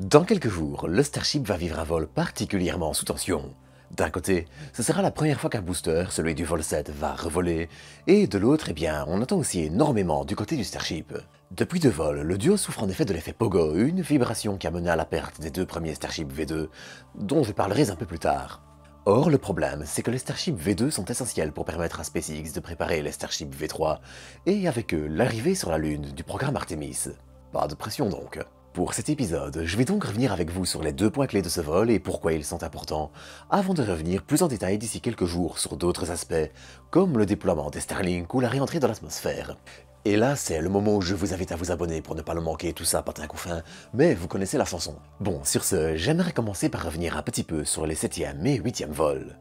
Dans quelques jours, le Starship va vivre un vol particulièrement sous tension. D'un côté, ce sera la première fois qu'un booster, celui du vol 7, va revoler, et de l'autre, eh bien, on attend aussi énormément du côté du Starship. Depuis 2 vols, le duo souffre en effet de l'effet Pogo, une vibration qui a mené à la perte des 2 premiers Starship V2, dont je parlerai un peu plus tard. Or, le problème, c'est que les Starship V2 sont essentiels pour permettre à SpaceX de préparer les Starship V3, et avec eux, l'arrivée sur la Lune du programme Artemis. Pas de pression donc. Pour cet épisode, je vais donc revenir avec vous sur les 2 points clés de ce vol et pourquoi ils sont importants, avant de revenir plus en détail d'ici quelques jours sur d'autres aspects, comme le déploiement des Starlink ou la réentrée dans l'atmosphère. Et là, c'est le moment où je vous invite à vous abonner pour ne pas le manquer, tout ça patin couffin, mais vous connaissez la chanson. Bon, sur ce, j'aimerais commencer par revenir un petit peu sur les 7e et 8e vols.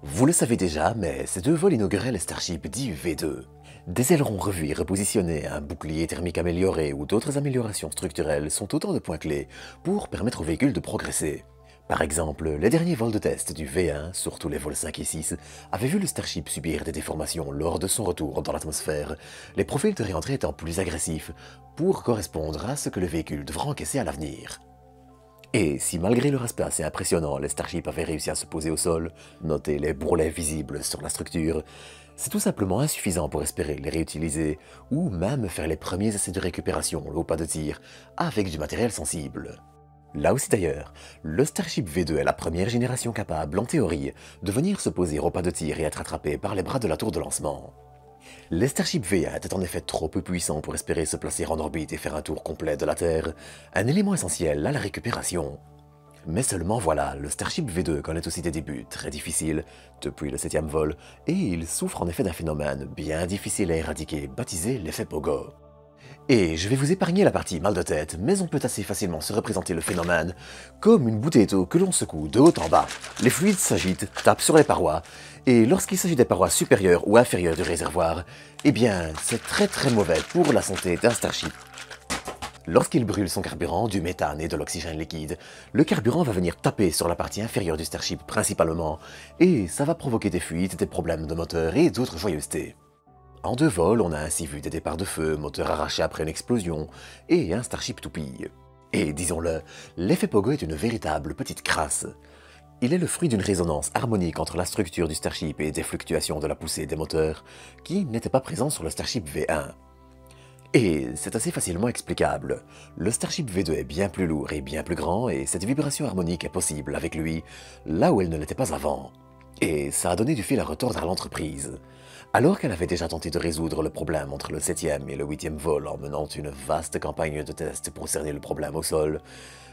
Vous le savez déjà, mais ces 2 vols inauguraient les Starship dits V2. Des ailerons revus et repositionnés, un bouclier thermique amélioré ou d'autres améliorations structurelles sont autant de points clés pour permettre au véhicule de progresser. Par exemple, les derniers vols de test du V1, surtout les vols 5 et 6, avaient vu le Starship subir des déformations lors de son retour dans l'atmosphère, les profils de réentrée étant plus agressifs pour correspondre à ce que le véhicule devra encaisser à l'avenir. Et si malgré leur aspect assez impressionnant, les Starship avaient réussi à se poser au sol, notez les bourrelets visibles sur la structure, c'est tout simplement insuffisant pour espérer les réutiliser, ou même faire les premiers essais de récupération au pas de tir, avec du matériel sensible. Là aussi d'ailleurs, le Starship V2 est la première génération capable, en théorie, de venir se poser au pas de tir et être attrapé par les bras de la tour de lancement. Les Starship V1 étaient en effet trop peu puissants pour espérer se placer en orbite et faire un tour complet de la Terre, un élément essentiel à la récupération. Mais seulement voilà, le Starship V2 connaît aussi des débuts très difficiles depuis le 7e vol, et il souffre en effet d'un phénomène bien difficile à éradiquer, baptisé l'effet Pogo. Et je vais vous épargner la partie mal de tête, mais on peut assez facilement se représenter le phénomène comme une bouteille d'eau que l'on secoue de haut en bas. Les fluides s'agitent, tapent sur les parois, et lorsqu'il s'agit des parois supérieures ou inférieures du réservoir, eh bien, c'est très mauvais pour la santé d'un Starship. Lorsqu'il brûle son carburant, du méthane et de l'oxygène liquide, le carburant va venir taper sur la partie inférieure du Starship principalement, et ça va provoquer des fuites, des problèmes de moteur et d'autres joyeusetés. En 2 vols, on a ainsi vu des départs de feu, moteurs arrachés après une explosion, et un Starship toupille. Et disons-le, l'effet Pogo est une véritable petite crasse. Il est le fruit d'une résonance harmonique entre la structure du Starship et des fluctuations de la poussée des moteurs, qui n'étaient pas présents sur le Starship V1. Et c'est assez facilement explicable. Le Starship V2 est bien plus lourd et bien plus grand, et cette vibration harmonique est possible avec lui, là où elle ne l'était pas avant. Et ça a donné du fil à retordre à l'entreprise. Alors qu'elle avait déjà tenté de résoudre le problème entre le 7e et le 8e vol en menant une vaste campagne de tests pour cerner le problème au sol,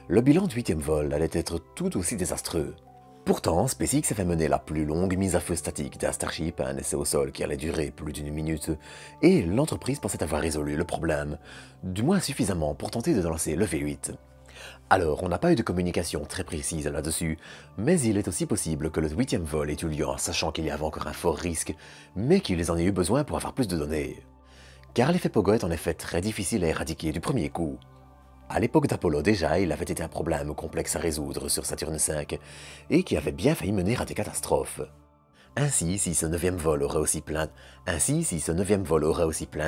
le bilan du 8e vol allait être tout aussi désastreux. Pourtant, SpaceX avait mené la plus longue mise à feu statique d'un Starship, un essai au sol qui allait durer plus d'1 minute, et l'entreprise pensait avoir résolu le problème, du moins suffisamment pour tenter de lancer le V8. Alors, on n'a pas eu de communication très précise là-dessus, mais il est aussi possible que le 8e vol ait eu lieu en sachant qu'il y avait encore un fort risque, mais qu'ils en aient eu besoin pour avoir plus de données. Car l'effet Pogo est en effet très difficile à éradiquer du premier coup. À l'époque d'Apollo déjà, il avait été un problème complexe à résoudre sur Saturne V, et qui avait bien failli mener à des catastrophes. Ainsi, si ce 9e vol aurait aussi plein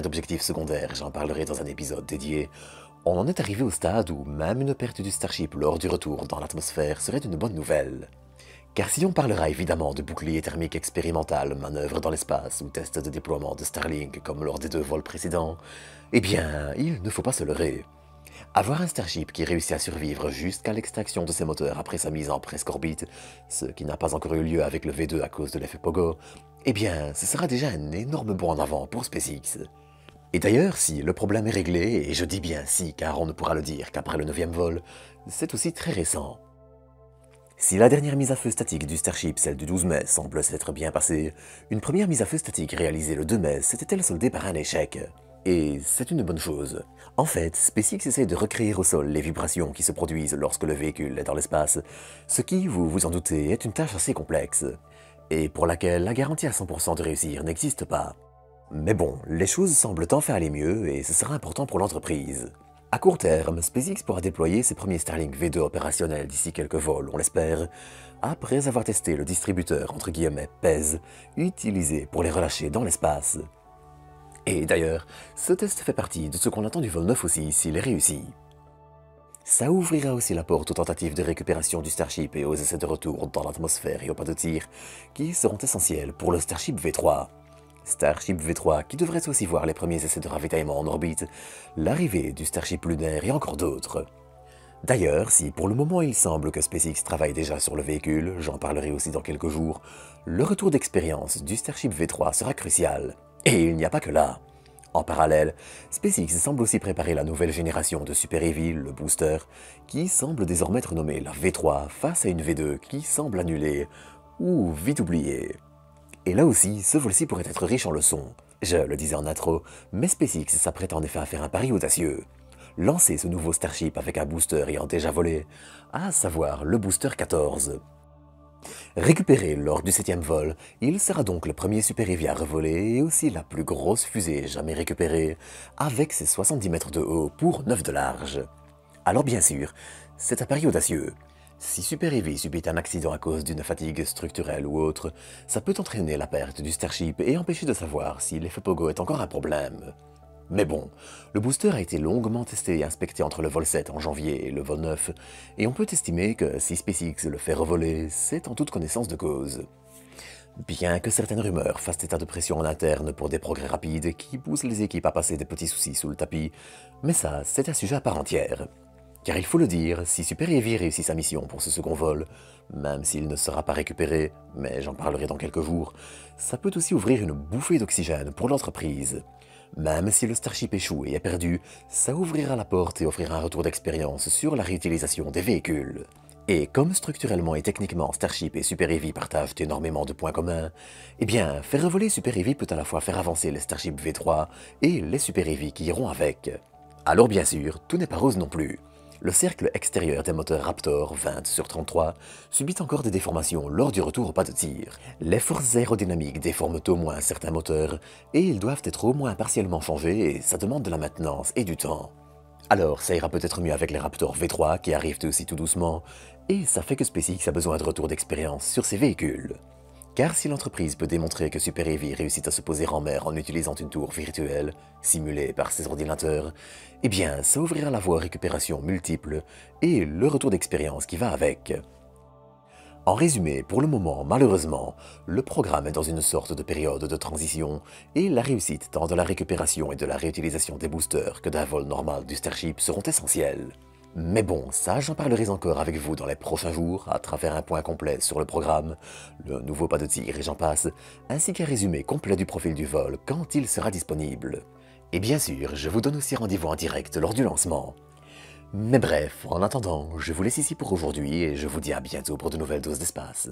d'objectifs secondaires, j'en parlerai dans un épisode dédié, on en est arrivé au stade où même une perte du Starship lors du retour dans l'atmosphère serait une bonne nouvelle. Car si on parlera évidemment de bouclier thermique expérimental, manœuvre dans l'espace ou test de déploiement de Starlink comme lors des 2 vols précédents, eh bien, il ne faut pas se leurrer. Avoir un Starship qui réussit à survivre jusqu'à l'extraction de ses moteurs après sa mise en presque orbite, ce qui n'a pas encore eu lieu avec le V2 à cause de l'effet Pogo, eh bien, ce sera déjà un énorme bond en avant pour SpaceX. Et d'ailleurs, si le problème est réglé, et je dis bien si car on ne pourra le dire qu'après le 9e vol, c'est aussi très récent. Si la dernière mise à feu statique du Starship, celle du 12 mai, semble s'être bien passée, une première mise à feu statique réalisée le 2 mai s'était-elle soldée par un échec? Et c'est une bonne chose. En fait, SpaceX essaie de recréer au sol les vibrations qui se produisent lorsque le véhicule est dans l'espace, ce qui, vous vous en doutez, est une tâche assez complexe, et pour laquelle la garantie à 100% de réussir n'existe pas. Mais bon, les choses semblent enfin aller mieux, et ce sera important pour l'entreprise. À court terme, SpaceX pourra déployer ses premiers Starlink V2 opérationnels d'ici quelques vols, on l'espère, après avoir testé le distributeur entre guillemets PES, utilisé pour les relâcher dans l'espace. Et d'ailleurs, ce test fait partie de ce qu'on attend du vol 9 aussi s'il est réussi. Ça ouvrira aussi la porte aux tentatives de récupération du Starship et aux essais de retour dans l'atmosphère et au pas de tir, qui seront essentiels pour le Starship V3. Starship V3 qui devrait aussi voir les premiers essais de ravitaillement en orbite, l'arrivée du Starship lunaire et encore d'autres. D'ailleurs, si pour le moment il semble que SpaceX travaille déjà sur le véhicule, j'en parlerai aussi dans quelques jours, le retour d'expérience du Starship V3 sera crucial. Et il n'y a pas que là. En parallèle, SpaceX semble aussi préparer la nouvelle génération de Super Heavy, le booster, qui semble désormais être nommée la V3 face à une V2 qui semble annulée ou vite oubliée. Et là aussi, ce vol-ci pourrait être riche en leçons. Je le disais en intro, mais SpaceX s'apprête en effet à faire un pari audacieux. Lancer ce nouveau Starship avec un booster ayant déjà volé, à savoir le booster 14. Récupéré lors du 7e vol, il sera donc le premier Super Heavy à revoler et aussi la plus grosse fusée jamais récupérée, avec ses 70 mètres de haut pour 9 de large. Alors bien sûr, c'est un pari audacieux. Si Super Heavy subit un accident à cause d'une fatigue structurelle ou autre, ça peut entraîner la perte du Starship et empêcher de savoir si l'effet Pogo est encore un problème. Mais bon, le booster a été longuement testé et inspecté entre le vol 7 en janvier et le vol 9, et on peut estimer que si SpaceX le fait revoler, c'est en toute connaissance de cause. Bien que certaines rumeurs fassent état de pression en interne pour des progrès rapides qui poussent les équipes à passer des petits soucis sous le tapis, mais ça, c'est un sujet à part entière. Car il faut le dire, si Super Heavy réussit sa mission pour ce second vol, même s'il ne sera pas récupéré, mais j'en parlerai dans quelques jours, ça peut aussi ouvrir une bouffée d'oxygène pour l'entreprise. Même si le Starship échoue et est perdu, ça ouvrira la porte et offrira un retour d'expérience sur la réutilisation des véhicules. Et comme structurellement et techniquement Starship et Super Heavy partagent énormément de points communs, eh bien, faire revoler Super Heavy peut à la fois faire avancer les Starship V3 et les Super Heavy qui iront avec. Alors bien sûr, tout n'est pas rose non plus. Le cercle extérieur des moteurs Raptor 20 sur 33 subit encore des déformations lors du retour au pas de tir. Les forces aérodynamiques déforment au moins certains moteurs et ils doivent être au moins partiellement changés et ça demande de la maintenance et du temps. Alors ça ira peut-être mieux avec les Raptor V3 qui arrivent aussi tout doucement et ça fait que SpaceX a besoin de retour d'expérience sur ses véhicules. Car si l'entreprise peut démontrer que Super Heavy réussit à se poser en mer en utilisant une tour virtuelle, simulée par ses ordinateurs, eh bien ça ouvrira la voie à récupération multiple et le retour d'expérience qui va avec. En résumé, pour le moment, malheureusement, le programme est dans une sorte de période de transition et la réussite tant de la récupération et de la réutilisation des boosters que d'un vol normal du Starship seront essentielles. Mais bon, ça j'en parlerai encore avec vous dans les prochains jours, à travers un point complet sur le programme, le nouveau pas de tir et j'en passe, ainsi qu'un résumé complet du profil du vol quand il sera disponible. Et bien sûr, je vous donne aussi rendez-vous en direct lors du lancement. Mais bref, en attendant, je vous laisse ici pour aujourd'hui et je vous dis à bientôt pour de nouvelles doses d'espace.